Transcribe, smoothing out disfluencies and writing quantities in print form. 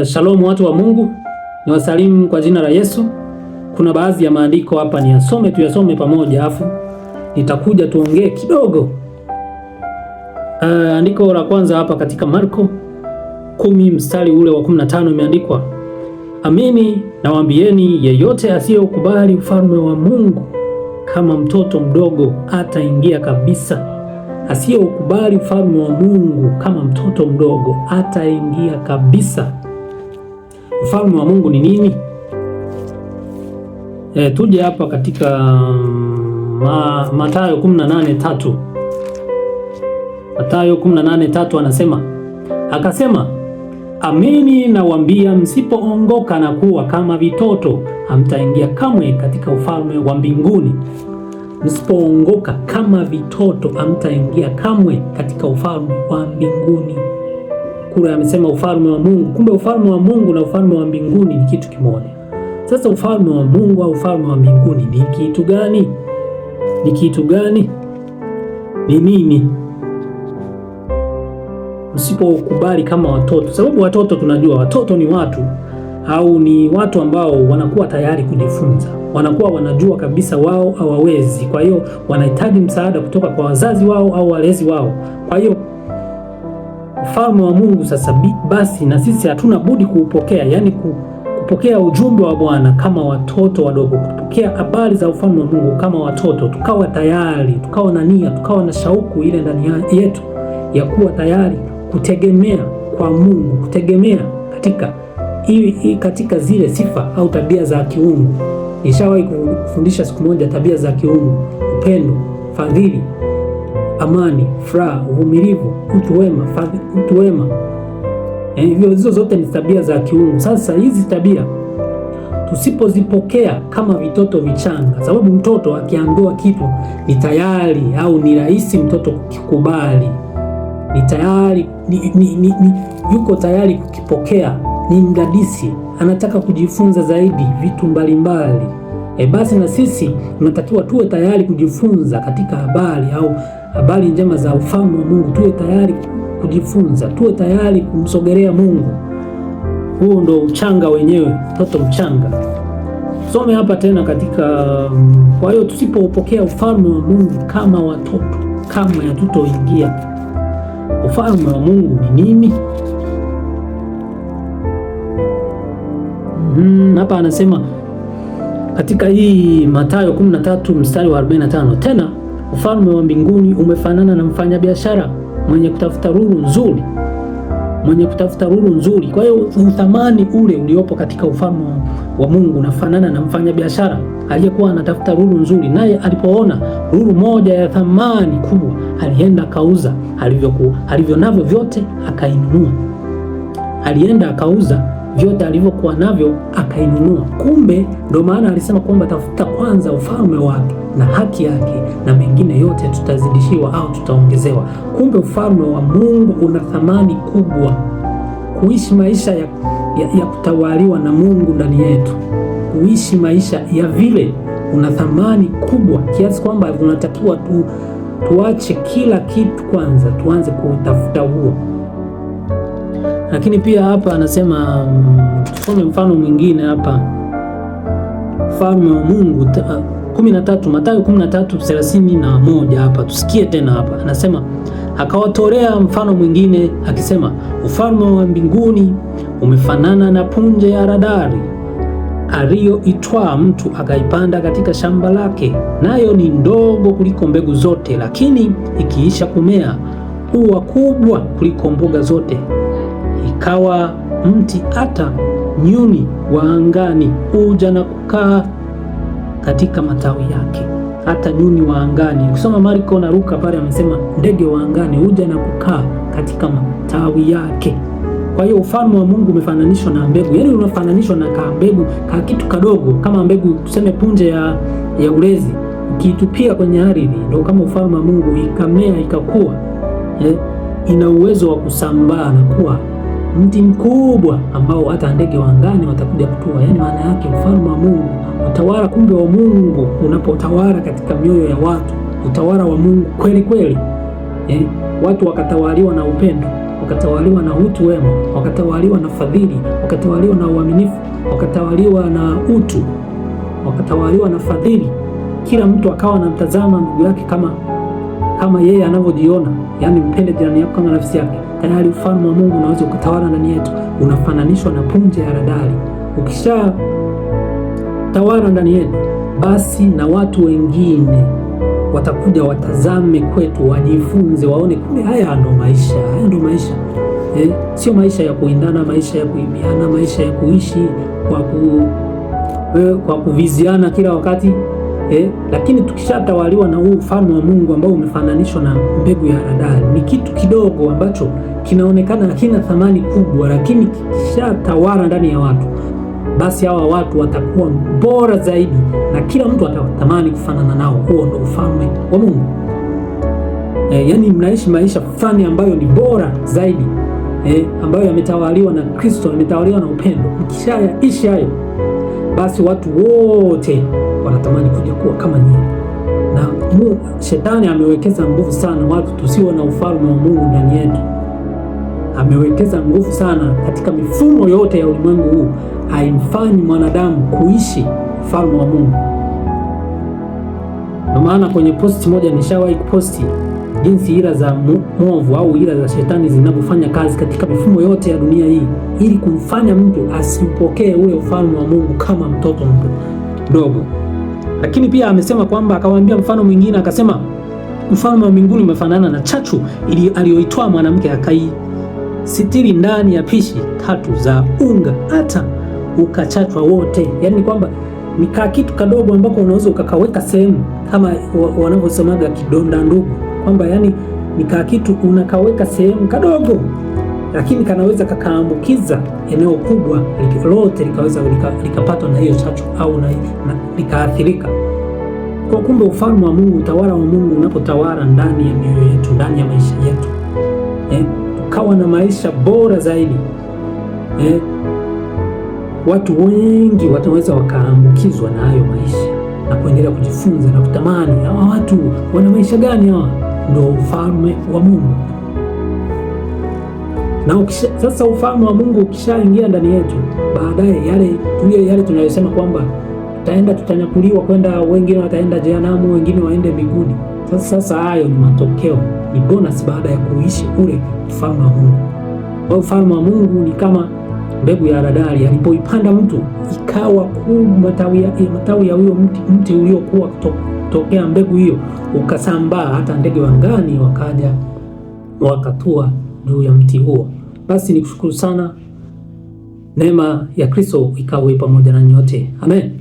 Shalom watu wa Mungu, niwasalimu kwa jina la Yesu. Kuna baadhi ya maandiko hapa tuyasome pamoja, afu nitakuja tuongee kidogo. Andiko la kwanza hapa katika Marko 10 mstari ule wa 15 imeandikwa, amini nawaambieni, yeyote asiyekubali ufalme wa Mungu kama mtoto mdogo hataingia kabisa. Asiyekubali ufalme wa Mungu kama mtoto mdogo hataingia kabisa. Ufalme wa Mungu ni nini? Tuje hapa katika Mathayo 18:3. Mathayo 18:3 anasema, akasema, amini nawaambia, msipoongoka na kuwa kama vitoto hamtaingia kamwe katika ufalme wa mbinguni. Msipoongoka kama vitoto hamtaingia kamwe katika ufalme wa mbinguni. Kule amesema ufalme wa Mungu. Kumbe ufalme wa Mungu na ufalme wa mbinguni ni kitu kimoja. Sasa ufalme wa Mungu au ufalme wa mbinguni ni kitu gani? Ni kitu gani? Ni nini? Msipokubali kama watoto, sababu watoto tunajua watoto ni watu au ni watu ambao wanakuwa tayari kujifunza, wanakuwa wanajua kabisa wao hawawezi, kwa hiyo wanahitaji msaada kutoka kwa wazazi wao au walezi wao. Kwa hiyo ufalme wa Mungu sasa basi na sisi hatuna budi kuupokea, yani kupokea ujumbe wa Bwana kama watoto wadogo, kupokea habari za ufalme wa Mungu kama watoto, tukawa tayari, tukawa na nia, tukawa na shauku ile ndani yetu ya kuwa tayari kutegemea kwa Mungu, kutegemea katika zile sifa au tabia za kiungu. Nishawahi kufundisha siku moja tabia za kiungu: upendo, fadhili, amani, furaha, uvumilivu, utu wema. Hivyo hizo zote ni tabia za kiungu. Sasa hizi tabia tusipozipokea kama vitoto vichanga, sababu mtoto akiambiwa kitu ni tayari au ni rahisi mtoto kukikubali, ni tayari yuko tayari kukipokea, ni mdadisi, anataka kujifunza zaidi vitu mbalimbali. Basi na sisi tunatakiwa tuwe tayari kujifunza katika habari njema za ufalme wa Mungu. Tuwe tayari kujifunza, tuwe tayari kumsogelea Mungu. Huo ndo uchanga wenyewe, mtoto mchanga. Some hapa tena katika kwa hiyo tusipopokea ufalme wa Mungu kama watoto, kama hatutoingia. Ufalme wa Mungu ni nini? Hapa anasema katika hii Mathayo 13 mstari wa 45, tena ufalme wa mbinguni umefanana na mfanyabiashara mwenye kutafuta lulu nzuri. Kwa hiyo uthamani ule uliopo katika ufalme wa Mungu unafanana na mfanyabiashara aliyekuwa anatafuta lulu nzuri, naye alipoona lulu moja ya thamani kubwa, alienda akauza alivyo navyo vyote akainunua. Alienda akauza vyote alivyokuwa navyo akainunua. Kumbe ndio maana alisema kwamba tafuta kwanza ufalme wake na haki yake, na mengine yote tutazidishiwa au tutaongezewa. Kumbe ufalme wa Mungu una thamani kubwa. Kuishi maisha ya kutawaliwa na Mungu ndani yetu, kuishi maisha ya vile, una thamani kubwa kiasi kwamba unatakiwa tuache kila kitu kwanza, tuanze kutafuta huo. Lakini pia hapa anasema tusome mfano mwingine hapa, ufalme wa Mungu 13, Mathayo 13:31. Hapa tusikie tena, hapa anasema, akawatolea mfano mwingine akisema, ufalme wa mbinguni umefanana na punje ya haradali aliyoitwaa mtu akaipanda katika shamba lake, nayo ni ndogo kuliko mbegu zote, lakini ikiisha kumea huwa kubwa kuliko mboga zote, ikawa mti, hata nyuni wa angani huja na kukaa katika matawi yake. Hata nyuni wa angani, ukisoma Marko na Luka pale amesema ndege wa angani huja na kukaa katika matawi yake. Kwa hiyo ufalme wa Mungu umefananishwa na mbegu, yaani unafananishwa na mbegu ka kitu kadogo, kama mbegu tuseme punje ya ulezi, ukitupia kwenye ardhi, ndio kama ufalme wa Mungu ikamea ikakua, ina uwezo wa kusambaa na kuwa mti mkubwa ambao hata ndege wa angani watakuja kutua. Yaani maana yake ufalme wa Mungu, utawala kumbe wa Mungu unapotawala katika mioyo ya watu, utawala wa Mungu kweli kweli, watu wakatawaliwa na upendo, wakatawaliwa na utu wema, wakatawaliwa na fadhili, wakatawaliwa na uaminifu, wakatawaliwa na utu, wakatawaliwa na fadhili. Kila mtu akawa anamtazama ndugu yake kama yeye anavyojiona, yani mpende jirani yako kama nafsi yake. Tayari ufalme wa Mungu unaweza ukatawala ndani yetu. Unafananishwa na punje ya haradali. Ukisha tawala ndani yetu, basi na watu wengine watakuja watazame kwetu, wajifunze, waone kumbe haya ndo maisha, haya ndo maisha. Sio maisha ya kuindana, maisha ya kuibiana, maisha ya kuishi kwa kuviziana kila wakati. Lakini tukishatawaliwa na huu ufalme wa Mungu ambao umefananishwa na mbegu ya haradali, ni kitu kidogo ambacho kinaonekana hakina thamani kubwa, lakini kikishatawala ndani ya watu, basi hawa watu watakuwa bora zaidi na kila mtu atatamani kufanana nao. Huo ndio ufalme wa Mungu. Yani mnaishi maisha fulani ambayo ni bora zaidi, ambayo yametawaliwa na Kristo, yametawaliwa na upendo. Mkishayaishi hayo, basi watu wote wanatamani kuja kuwa kama nyinyi. Na shetani amewekeza nguvu sana watu tusiwe na ufalme wa Mungu ndani yetu. Amewekeza nguvu sana katika mifumo yote ya ulimwengu huu, haimfanyi mwanadamu kuishi ufalme wa Mungu. Ndio maana kwenye posti moja nishawahi kuposti jinsi ila za mwovu au ila za shetani zinavyofanya kazi katika mifumo yote ya dunia hii, ili kumfanya mtu asipokee ule ufalme wa Mungu kama mtoto mdogo. Lakini pia amesema kwamba, akawaambia mfano mwingine, akasema mfalme wa mbinguni umefanana na chachu aliyoitoa mwanamke akaisitiri ndani ya pishi 3 za unga hata ukachachwa wote. Yani kwamba ni kitu kadogo ambako unaweza ukakaweka sehemu, kama wanavyosemaga kidonda ndugu, kwamba yani ni kitu unakaweka sehemu kadogo, lakini kanaweza kakaambukiza eneo kubwa lote, likaweza likapatwa na hiyo chachu au na likaathirika. Kwa kumbe ufalme wa Mungu, utawala wa Mungu unapotawala ndani ya mioyo yetu, ndani ya maisha yetu, tukawa na maisha bora zaidi, watu wengi wataweza wakaambukizwa na hayo maisha na kuendelea kujifunza na kutamani, hawa watu wana maisha gani hawa? Ndio ufalme wa Mungu. Na sasa ufalme wa Mungu ukishaingia ndani yetu, baadaye yale tunayosema kwamba tutanyakuliwa kwenda, wengine wataenda jehanamu, wengine waende mbinguni. Sasa hayo ni matokeo, ni bonus baada ya kuishi ule ufalme wa Mungu. Kwa ufalme wa Mungu ni kama mbegu ya haradali, alipoipanda mtu ikawa matawi ya huyo mti uliokuwa kutokea mbegu hiyo ukasambaa, hata ndege wa angani wakaja wakatua juu ya mti huo. Basi nikushukuru sana. Neema ya Kristo ikawe pamoja na nyote. Amen.